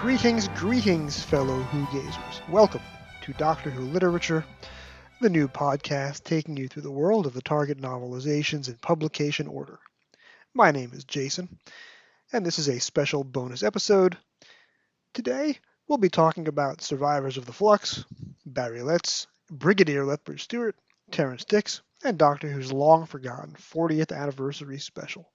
Greetings, fellow Who-gazers. Welcome to Doctor Who Literature, the new podcast taking you through the world of the target novelizations in publication order. My name is Jason, and this is a special bonus episode. Today, we'll be talking about survivors of the Flux, Barry Letts, Brigadier Lethbridge Stewart, Terrance Dicks, and Doctor Who's long-forgotten 40th anniversary special.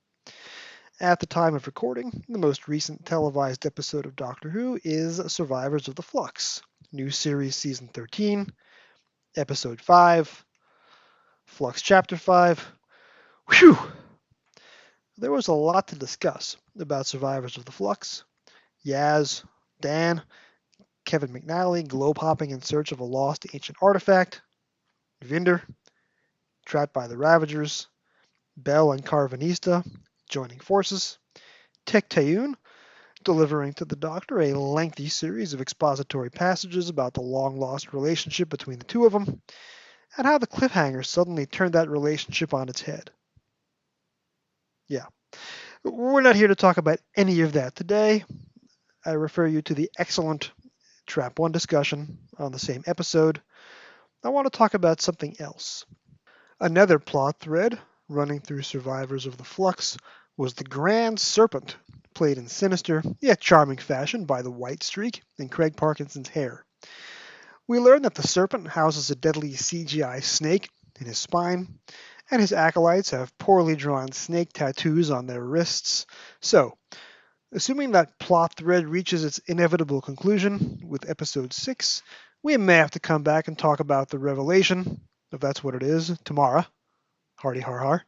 At the time of recording, the most recent televised episode of Doctor Who is Survivors of the Flux, new series season 13, episode 5, Flux chapter 5. Whew! There was a lot to discuss about Survivors of the Flux. Yaz, Dan, Kevin McNally globe-hopping in search of a lost ancient artifact, Vinder, trapped by the Ravagers, Bell and Carvanista joining forces, Tecteun delivering to the Doctor a lengthy series of expository passages about the long-lost relationship between the two of them, and how the cliffhanger suddenly turned that relationship on its head. Yeah, we're not here to talk about any of that today. I refer you to the excellent Trap 1 discussion on the same episode. I want to talk about something else. Another plot thread running through Survivors of the Flux was the Grand Serpent, played in sinister yet charming fashion by the White Streak in Craig Parkinson's hair. We learn that the Serpent houses a deadly CGI snake in his spine, and his acolytes have poorly drawn snake tattoos on their wrists. So, assuming that plot thread reaches its inevitable conclusion with episode 6, we may have to come back and talk about the revelation, if that's what it is, tomorrow. Hardy har har.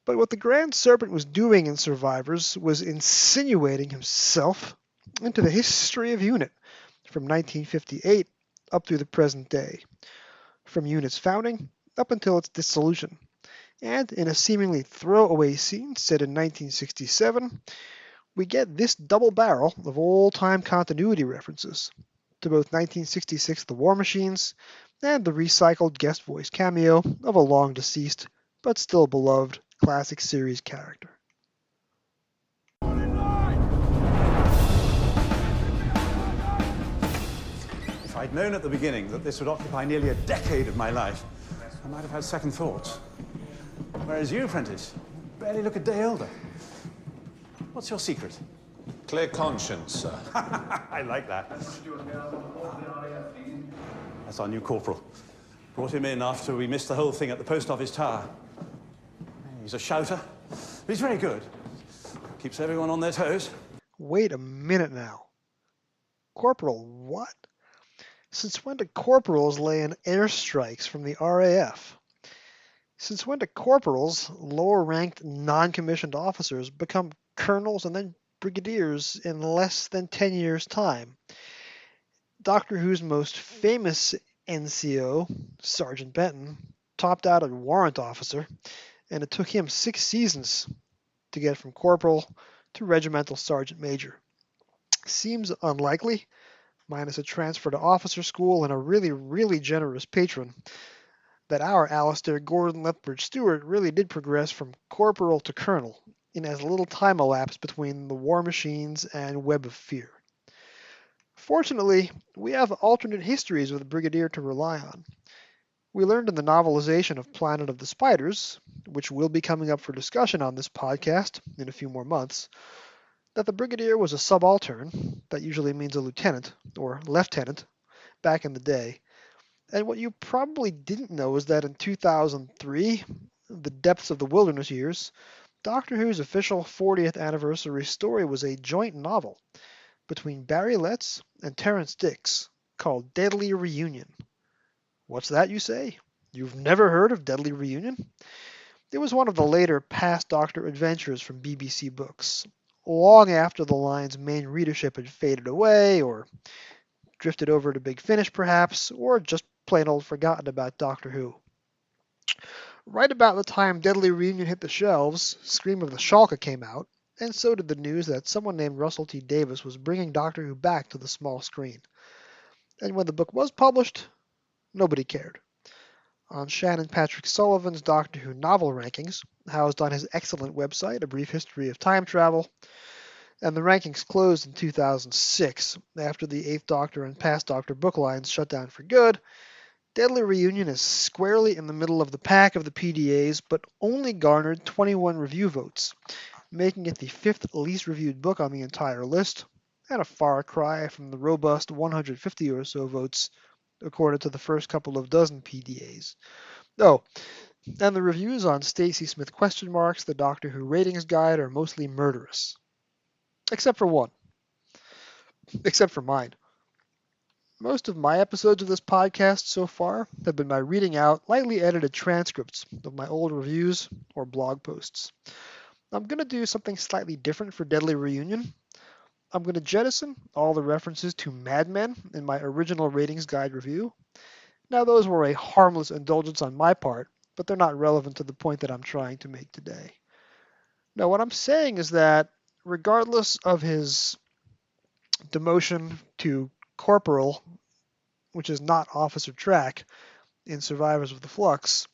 But what the Grand Serpent was doing in Survivors was insinuating himself into the history of UNIT from 1958 up through the present day, from UNIT's founding up until its dissolution. And in a seemingly throwaway scene set in 1967, we get this double barrel of old-time continuity references to both 1966 The War Machines and the recycled guest voice cameo of a long-deceased but still beloved classic series character. If I'd known at the beginning that this would occupy nearly a decade of my life, I might have had second thoughts. Whereas you, Prentice, barely look a day older. What's your secret? Clear conscience, sir. I like that. That's our new corporal. Brought him in after we missed the whole thing at the post office tower. He's a shouter, but he's very good. Keeps everyone on their toes. Wait a minute now. Corporal what? Since when do corporals lay in airstrikes from the RAF? Since when do corporals, lower-ranked, non-commissioned officers, become colonels and then brigadiers in less than 10 years' time? Doctor Who's most famous NCO, Sergeant Benton, topped out a warrant officer, and it took him 6 seasons to get from corporal to regimental sergeant major. Seems unlikely, minus a transfer to officer school and a really generous patron, that our Alistair Gordon Lethbridge Stewart really did progress from corporal to colonel in as little time elapsed between the War Machines and Web of Fear. Fortunately, we have alternate histories with the Brigadier to rely on. We learned in the novelization of Planet of the Spiders, which will be coming up for discussion on this podcast in a few more months, that the Brigadier was a subaltern, that usually means a lieutenant, or lieutenant, back in the day. And what you probably didn't know is that in 2003, the depths of the wilderness years, Doctor Who's official 40th anniversary story was a joint novel between Barry Letts and Terrance Dicks called Deadly Reunion. What's that, you say? You've never heard of Deadly Reunion? It was one of the later Past Doctor adventures from BBC Books, long after the line's main readership had faded away, or drifted over to Big Finish perhaps, or just plain old forgotten about Doctor Who. Right about the time Deadly Reunion hit the shelves, Scream of the Shalka came out, and so did the news that someone named Russell T. Davies was bringing Doctor Who back to the small screen. And when the book was published, nobody cared. On Shannon Patrick Sullivan's Doctor Who novel rankings, housed on his excellent website, A Brief History of Time Travel, and the rankings closed in 2006 after the Eighth Doctor and Past Doctor book lines shut down for good. Deadly Reunion is squarely in the middle of the pack of the PDAs, but only garnered 21 review votes, making it the fifth least reviewed book on the entire list, and a far cry from the robust 150 or so votes accorded to the first couple of dozen PDAs. Oh, and the reviews on Stacy Smith question marks, the Doctor Who ratings guide, are mostly murderous. Except for one. Except for mine. Most of my episodes of this podcast so far have been my reading out lightly edited transcripts of my old reviews or blog posts. I'm going to do something slightly different for Deadly Reunion. I'm going to jettison all the references to Mad Men in my original ratings guide review. Now, those were a harmless indulgence on my part, but they're not relevant to the point that I'm trying to make today. Now, what I'm saying is that regardless of his demotion to corporal, which is not officer track, in Survivors of the Flux,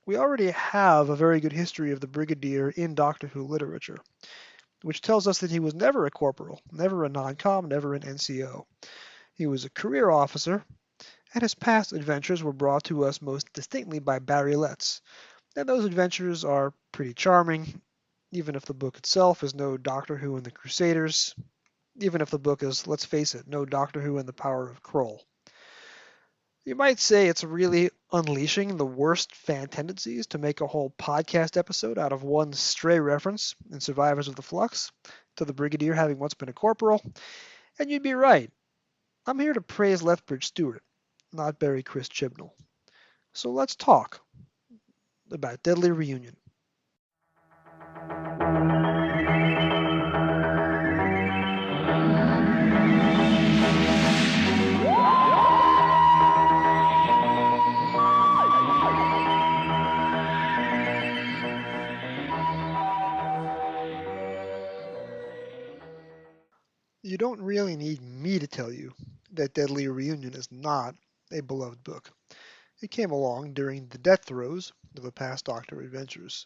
we already have a very good history of the Brigadier in Doctor Who literature, which tells us that he was never a corporal, never a non-com, never an NCO. He was a career officer, and his past adventures were brought to us most distinctly by Barry Letts, and those adventures are pretty charming, even if the book itself is no Doctor Who and the Crusaders, even if the book is, let's face it, no Doctor Who and the Power of Kroll. You might say it's really unleashing the worst fan tendencies to make a whole podcast episode out of one stray reference in Survivors of the Flux to the Brigadier having once been a corporal, and you'd be right. I'm here to praise Lethbridge Stewart, not bury Chris Chibnall. So let's talk about Deadly Reunion. You don't really need me to tell you that Deadly Reunion is not a beloved book. It came along during the death throes of the Past Doctor adventures.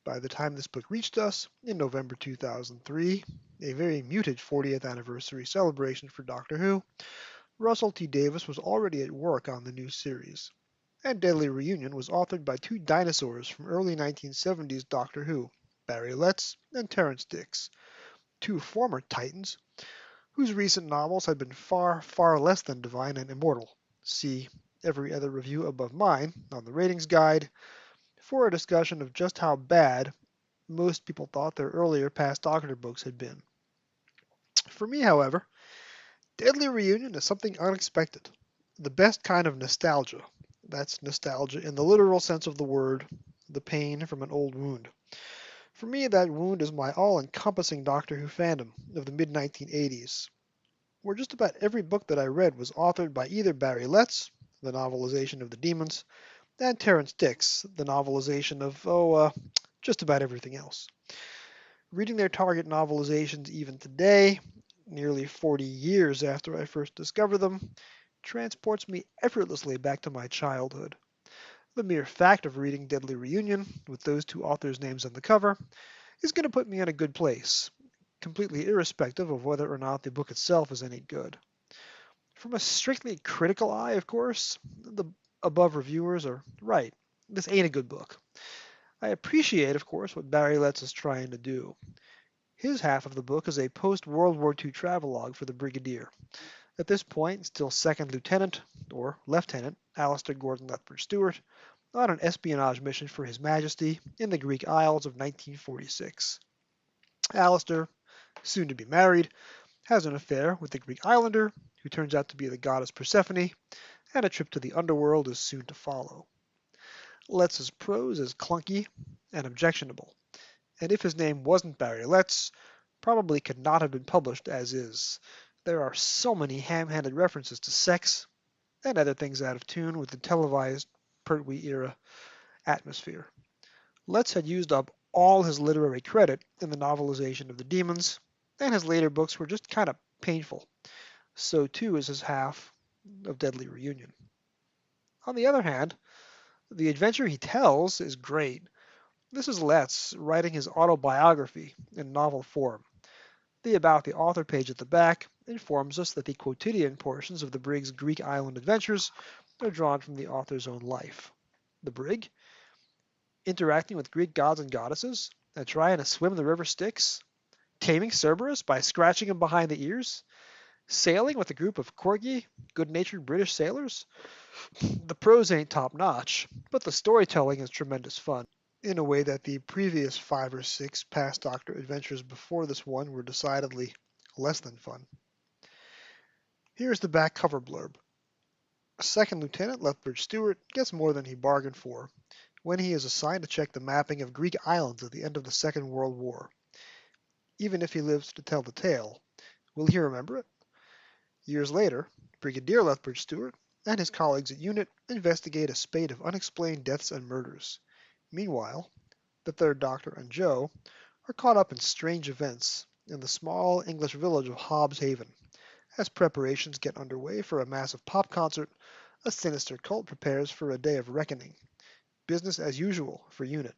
By the time this book reached us, in November 2003, a very muted 40th anniversary celebration for Doctor Who, Russell T Davies was already at work on the new series. And Deadly Reunion was authored by two dinosaurs from early 1970s Doctor Who, Barry Letts and Terrance Dicks, two former Titans whose recent novels had been far, far less than divine and immortal. See every other review above mine on the ratings guide for a discussion of just how bad most people thought their earlier Past Doctor books had been. For me, however, Deadly Reunion is something unexpected. The best kind of nostalgia. That's nostalgia in the literal sense of the word, the pain from an old wound. For me, that wound is my all-encompassing Doctor Who fandom of the mid-1980s, where just about every book that I read was authored by either Barry Letts, the novelization of The Demons, and Terrance Dicks, the novelization of, just about everything else. Reading their target novelizations even today, nearly 40 years after I first discovered them, transports me effortlessly back to my childhood. The mere fact of reading Deadly Reunion, with those two authors' names on the cover, is going to put me in a good place, completely irrespective of whether or not the book itself is any good. From a strictly critical eye, of course, the above reviewers are right. This ain't a good book. I appreciate, of course, what Barry Letts is trying to do. His half of the book is a post-World War II travelogue for the Brigadier. At this point, still Second Lieutenant, or Lieutenant, Alistair Gordon Lethbridge Stewart, on an espionage mission for His Majesty in the Greek Isles of 1946. Alistair, soon to be married, has an affair with the Greek islander, who turns out to be the goddess Persephone, and a trip to the underworld is soon to follow. Letts' prose is clunky and objectionable, and if his name wasn't Barry Letts, probably could not have been published as is. There are so many ham-handed references to sex and other things out of tune with the televised Pertwee era atmosphere. Letts had used up all his literary credit in the novelization of The Demons, and his later books were just kind of painful. So too is his half of Deadly Reunion. On the other hand, the adventure he tells is great. This is Letts writing his autobiography in novel form. The About the Author page at the back informs us that the quotidian portions of the Brig's Greek island adventures are drawn from the author's own life. The Brig, interacting with Greek gods and goddesses, and trying to swim the river Styx, taming Cerberus by scratching him behind the ears, sailing with a group of quirky, good-natured British sailors. The prose ain't top-notch, but the storytelling is tremendous fun, in a way that the previous 5 or 6 past Doctor adventures before this one were decidedly less than fun. Here's the back cover blurb. Second Lieutenant Lethbridge Stewart gets more than he bargained for when he is assigned to check the mapping of Greek islands at the end of the Second World War. Even if he lives to tell the tale, will he remember it? Years later, Brigadier Lethbridge Stewart and his colleagues at UNIT investigate a spate of unexplained deaths and murders. Meanwhile, the Third Doctor and Joe are caught up in strange events in the small English village of Hobbs Haven. As preparations get underway for a massive pop concert, a sinister cult prepares for a day of reckoning. Business as usual for UNIT.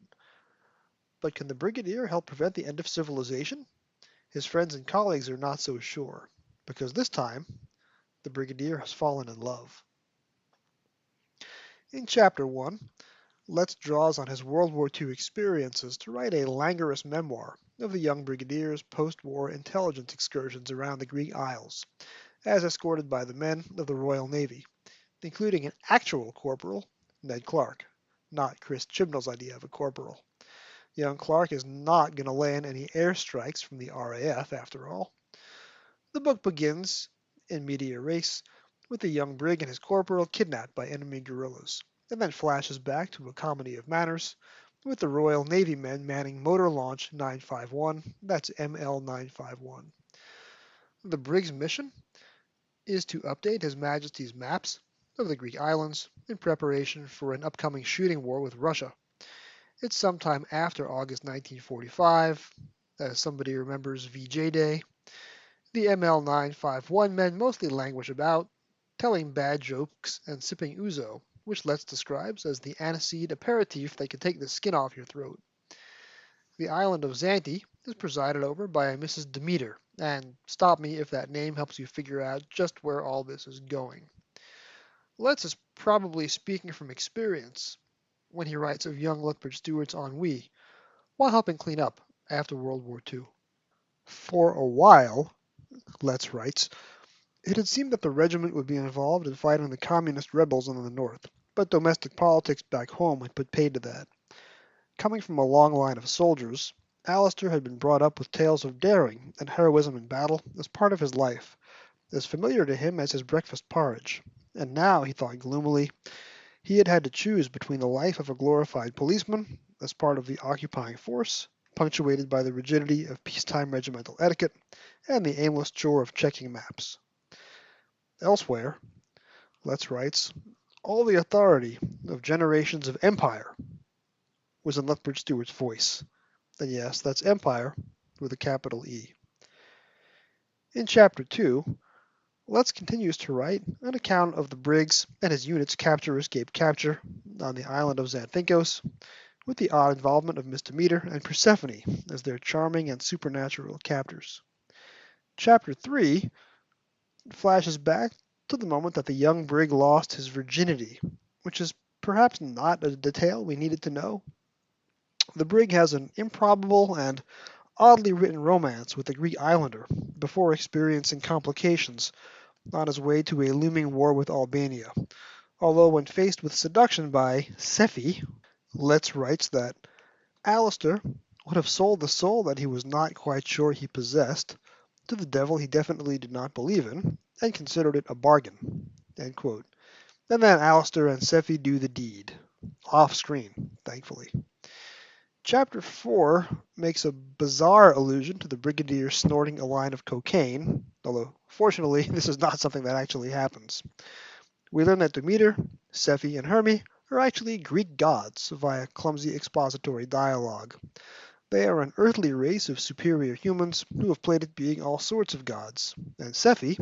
But can the Brigadier help prevent the end of civilization? His friends and colleagues are not so sure, because this time, the Brigadier has fallen in love. In Chapter 1, Letts draws on his World War II experiences to write a languorous memoir of the young Brigadier's post-war intelligence excursions around the Greek Isles, as escorted by the men of the Royal Navy, including an actual corporal, Ned Clark, not Chris Chibnall's idea of a corporal. Young Clark is not going to land any airstrikes from the RAF, after all. The book begins, in media res, with the young brig and his corporal kidnapped by enemy guerrillas, and then flashes back to a comedy of manners, with the Royal Navy men manning Motor Launch 951, that's ML 951. The brig's mission is to update His Majesty's maps of the Greek islands in preparation for an upcoming shooting war with Russia. It's sometime after August 1945, as somebody remembers VJ Day. The ML 951 men mostly languish about, telling bad jokes and sipping ouzo, which Letts describes as the aniseed aperitif that can take the skin off your throat. The island of Zante is presided over by a Mrs. Demeter, and stop me if that name helps you figure out just where all this is going. Letts is probably speaking from experience when he writes of young Lethbridge Stewart's ennui while helping clean up after World War II. For a while, Letts writes, it had seemed that the regiment would be involved in fighting the communist rebels in the north, but domestic politics back home had put paid to that. Coming from a long line of soldiers, Alistair had been brought up with tales of daring and heroism in battle as part of his life, as familiar to him as his breakfast porridge. And now, he thought gloomily, he had had to choose between the life of a glorified policeman, as part of the occupying force, punctuated by the rigidity of peacetime regimental etiquette, and the aimless chore of checking maps. Elsewhere, Letts writes, all the authority of generations of empire was in Lethbridge Stewart's voice. And yes, that's empire with a capital E. In Chapter 2, Letts continues to write an account of the brig's and his unit's capture-escape capture on the island of Xanthinkos, with the odd involvement of Miss Demeter and Persephone as their charming and supernatural captors. Chapter 3 flashes back to the moment that the young brig lost his virginity, which is perhaps not a detail we needed to know. The brig has an improbable and oddly written romance with a Greek islander before experiencing complications on his way to a looming war with Albania. Although when faced with seduction by Sephi, Letts writes that Alistair would have sold the soul that he was not quite sure he possessed to the devil he definitely did not believe in, and considered it a bargain. End quote. And then Alistair and Sephi do the deed. Off screen, thankfully. Chapter 4 makes a bizarre allusion to the Brigadier snorting a line of cocaine, although fortunately this is not something that actually happens. We learn that Demeter, Sephi, and Hermes are actually Greek gods via clumsy expository dialogue. They are an earthly race of superior humans who have played at being all sorts of gods, and Sephi,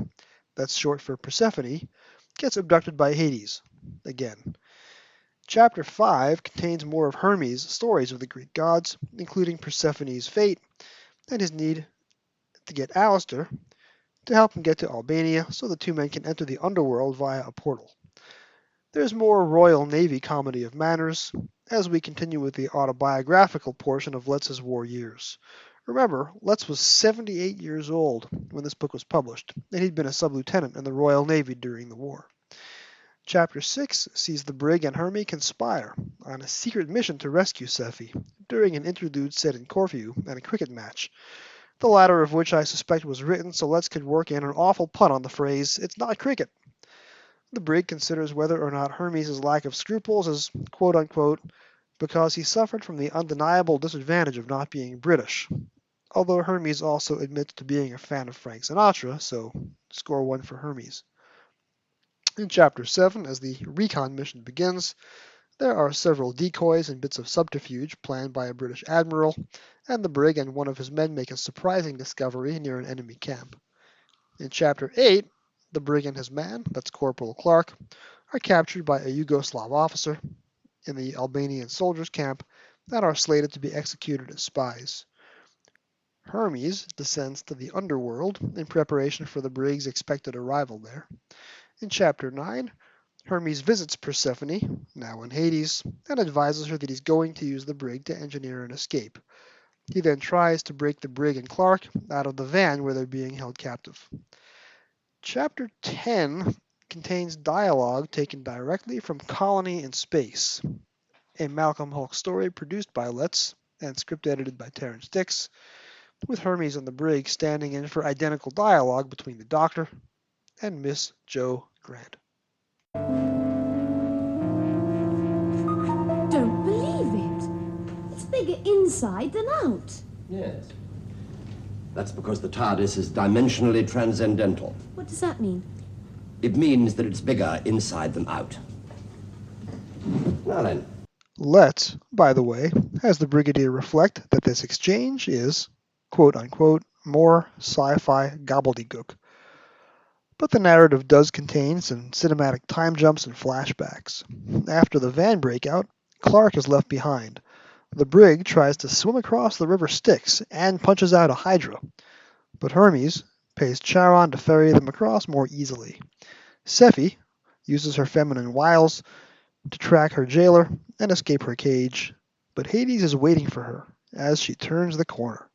that's short for Persephone, gets abducted by Hades, again. Chapter 5 contains more of Hermes' stories of the Greek gods, including Persephone's fate and his need to get Alistair to help him get to Albania so the two men can enter the underworld via a portal. There's more Royal Navy comedy of manners as we continue with the autobiographical portion of Letz's war years. Remember, Letz was 78 years old when this book was published, and he'd been a sub-lieutenant in the Royal Navy during the war. Chapter 6 sees the brig and Hermie conspire on a secret mission to rescue Sephi during an interlude set in Corfu and a cricket match, the latter of which I suspect was written so Letz could work in an awful pun on the phrase, "It's not cricket." The brig considers whether or not Hermes' lack of scruples is quote-unquote because he suffered from the undeniable disadvantage of not being British, although Hermes also admits to being a fan of Frank Sinatra, so score 1 for Hermes. In Chapter 7, as the recon mission begins, there are several decoys and bits of subterfuge planned by a British admiral, and the brig and one of his men make a surprising discovery near an enemy camp. In Chapter 8, the brig and his man, that's Corporal Clark, are captured by a Yugoslav officer in the Albanian soldiers' camp and are slated to be executed as spies. Hermes descends to the underworld in preparation for the brig's expected arrival there. In Chapter 9, Hermes visits Persephone, now in Hades, and advises her that he's going to use the brig to engineer an escape. He then tries to break the brig and Clark out of the van where they're being held captive. Chapter 10 contains dialogue taken directly from Colony in Space, a Malcolm Hulke story produced by Letts and script edited by Terrence Dix, with Hermes and the brig standing in for identical dialogue between the Doctor and Miss Jo Grant. Don't believe it. It's bigger inside than out. Yes. That's because the TARDIS is dimensionally transcendental. What does that mean? It means that it's bigger inside than out. Now then. Letts, by the way, has the Brigadier reflect that this exchange is, quote-unquote, more sci-fi gobbledygook. But the narrative does contain some cinematic time jumps and flashbacks. After the van breakout, Clark is left behind. The brig tries to swim across the river Styx and punches out a Hydra, but Hermes pays Charon to ferry them across more easily. Sephi uses her feminine wiles to track her jailer and escape her cage, but Hades is waiting for her as she turns the corner.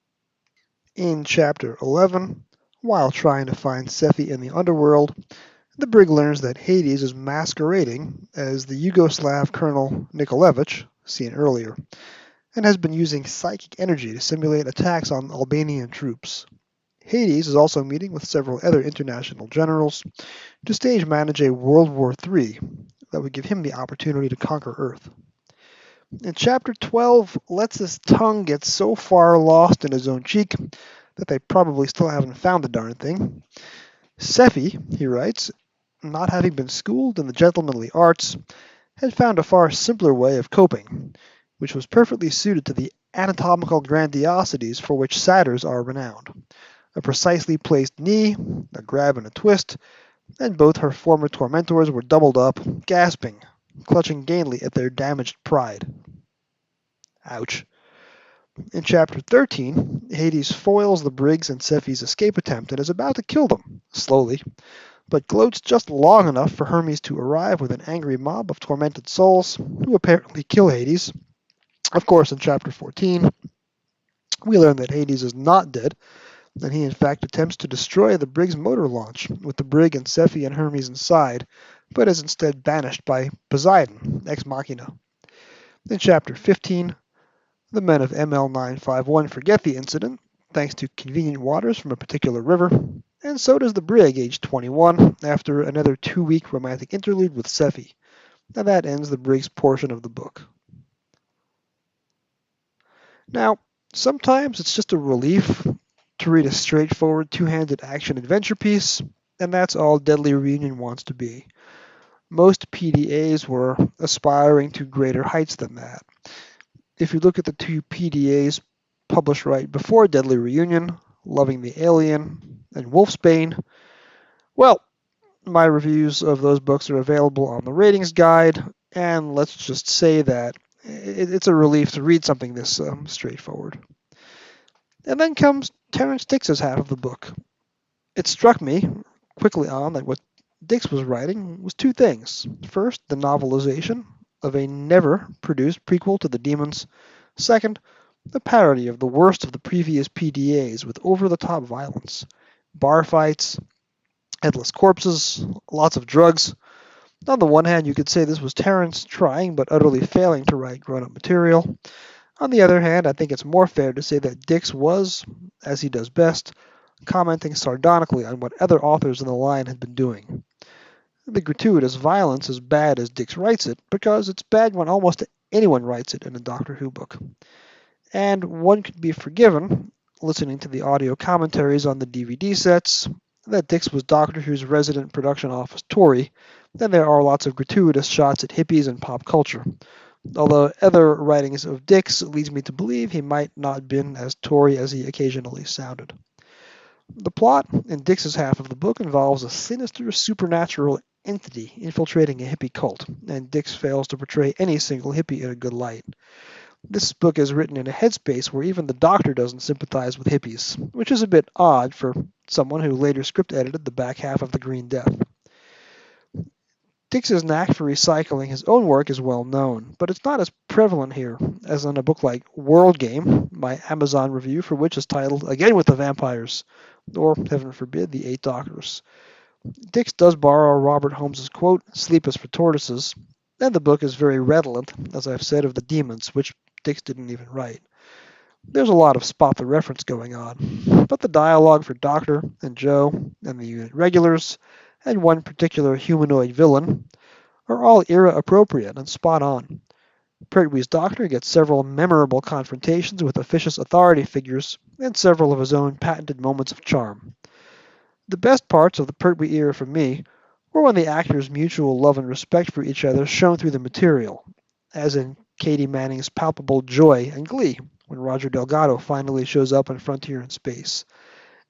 In Chapter 11, while trying to find Sephi in the underworld, the brig learns that Hades is masquerading as the Yugoslav Colonel Nikolevich, seen earlier, and has been using psychic energy to simulate attacks on Albanian troops. Hades is also meeting with several other international generals to stage manage a World War III that would give him the opportunity to conquer Earth. In Chapter 12, Letts' tongue gets so far lost in his own cheek that they probably still haven't found the darn thing. Sephi, he writes, not having been schooled in the gentlemanly arts, had found a far simpler way of coping, which was perfectly suited to the anatomical grandiosities for which satyrs are renowned. A precisely placed knee, a grab and a twist, and both her former tormentors were doubled up, gasping, clutching gainly at their damaged pride. Ouch. In Chapter 13, Hades foils the brig's and Sephi's escape attempt and is about to kill them, slowly, but gloats just long enough for Hermes to arrive with an angry mob of tormented souls, who apparently kill Hades. Of course, in Chapter 14, we learn that Hades is not dead, and he in fact attempts to destroy the brig's motor launch, with the brig and Sephi and Hermes inside, but is instead banished by Poseidon, ex machina. In Chapter 15, the men of ML951 forget the incident, thanks to convenient waters from a particular river, and so does the brig, age 21, after another 2-week romantic interlude with Sephi, and that ends the brig's portion of the book. Now, sometimes it's just a relief to read a straightforward two-handed action-adventure piece, and that's all Deadly Reunion wants to be. Most PDAs were aspiring to greater heights than that. If you look at the two PDAs published right before Deadly Reunion, Loving the Alien and Wolfsbane, well, my reviews of those books are available on the ratings guide, and let's just say that it's a relief to read something this straightforward. And then comes Terrence Dicks's half of the book. It struck me quickly on that what Dix was writing was two things. First, the novelization of a never-produced prequel to The Demons. Second, the parody of the worst of the previous PDAs with over-the-top violence. Bar fights, headless corpses, lots of drugs. On the one hand, you could say this was Terrence trying but utterly failing to write grown-up material. On the other hand, I think it's more fair to say that Dix was, as he does best, commenting sardonically on what other authors in the line had been doing. The gratuitous violence is bad as Dix writes it, because it's bad when almost anyone writes it in a Doctor Who book. And one could be forgiven, listening to the audio commentaries on the DVD sets, that Dix was Doctor Who's resident production office Tory, then there are lots of gratuitous shots at hippies and pop culture. Although other writings of Dix leads me to believe he might not have been as Tory as he occasionally sounded. The plot in Dix's half of the book involves a sinister supernatural entity infiltrating a hippie cult, and Dix fails to portray any single hippie in a good light. This book is written in a headspace where even the Doctor doesn't sympathize with hippies, which is a bit odd for someone who later script edited the back half of The Green Death. Dix's knack for recycling his own work is well known, but it's not as prevalent here as in a book like World Game, my Amazon review for which is titled Again with the Vampires, or, heaven forbid, the Eight Doctors. Dix does borrow Robert Holmes's quote, "Sleep is for tortoises," and the book is very redolent, as I've said, of The Demons, which Dix didn't even write. There's a lot of spot the reference going on, but the dialogue for Doctor and Joe and the unit regulars and one particular humanoid villain are all era appropriate and spot on. Pertwee's Doctor gets several memorable confrontations with officious authority figures and several of his own patented moments of charm. The best parts of the Pertwee era for me were when the actors' mutual love and respect for each other shone through the material, as in Katie Manning's palpable joy and glee when Roger Delgado finally shows up on Frontier in Space.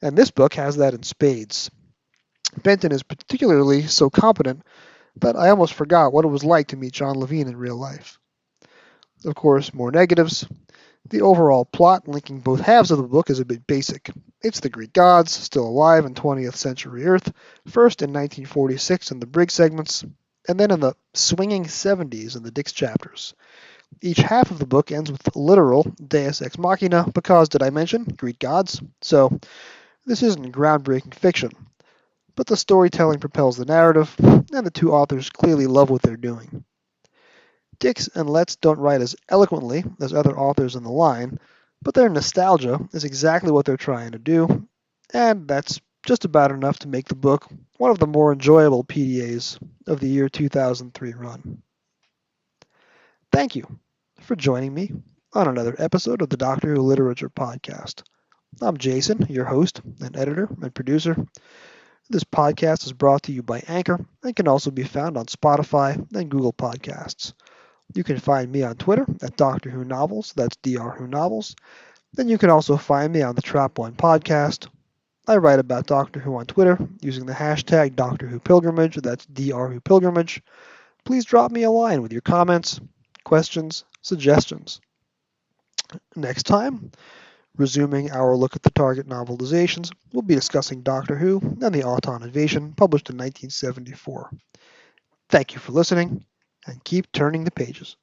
And this book has that in spades. Benton is particularly so competent that I almost forgot what it was like to meet John Levine in real life. Of course, more negatives. The overall plot linking both halves of the book is a bit basic. It's the Greek gods, still alive in 20th century Earth, first in 1946 in the Briggs segments, and then in the swinging 70s in the Dix chapters. Each half of the book ends with literal Deus Ex Machina because, did I mention, Greek gods? So, this isn't groundbreaking fiction. But the storytelling propels the narrative, and the two authors clearly love what they're doing. Dix and Letts don't write as eloquently as other authors in the line, but their nostalgia is exactly what they're trying to do, and that's just about enough to make the book one of the more enjoyable PDAs of the year 2003 run. Thank you for joining me on another episode of the Doctor Who Literature Podcast. I'm Jason, your host and editor and producer. This podcast is brought to you by Anchor and can also be found on Spotify and Google Podcasts. You can find me on Twitter at Doctor Who Novels, that's Dr. Who Novels. Then you can also find me on the Trap One podcast. I write about Doctor Who on Twitter using the hashtag Doctor Who Pilgrimage, that's Dr. Who Pilgrimage. Please drop me a line with your comments, questions, suggestions. Next time, resuming our look at the Target novelizations, we'll be discussing Doctor Who and the Auton Invasion, published in 1974. Thank you for listening, and keep turning the pages.